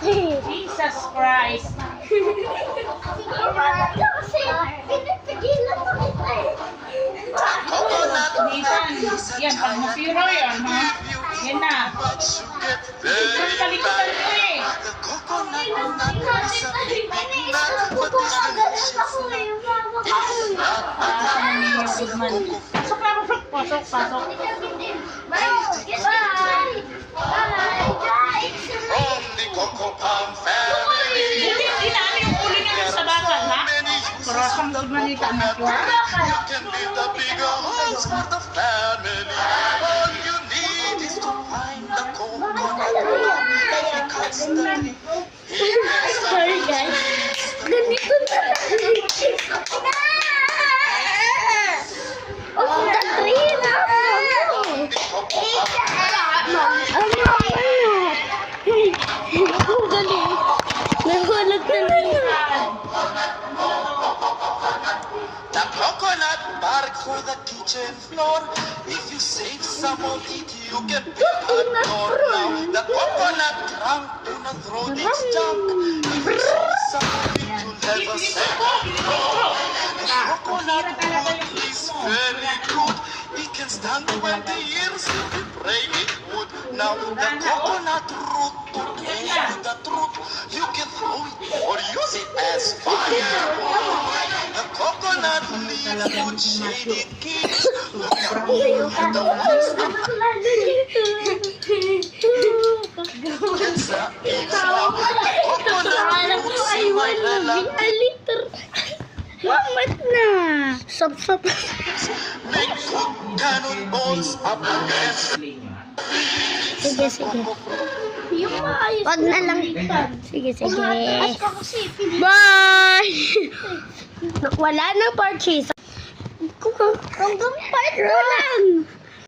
Jesus Christ. Nathan, yan, pag mapiro yan, ha? Yan na. Ang kalikutan ko eh. Pasok na, pasok. Pasok. Hindi namin yung uli namin sa bakal, ha? Parang manita na ito. Sorry guys. Ganito na Katrina! Ang galing. Nahulat na lang. The coconut bark for the kitchen floor. If you save some of it, you can pick a door. Now the coconut trunk do not throw its junk. If you save some of it, you'll have a second floor. The coconut wood is very good. It can stand 20 years if you pray it would. Now the coconut root to drain the truth. You can throw it or use it as firewood. The coconut leaves would shade it keeps. Look at the ones that it's a coconut roots in my lap. Mamat na. Sop-sop. Make good cannonballs up against. Sige. Yung maayos. Wag na lang. Sige. Umatas ka kasi. Bye! Wala nang purchase. Hanggang part ko lang.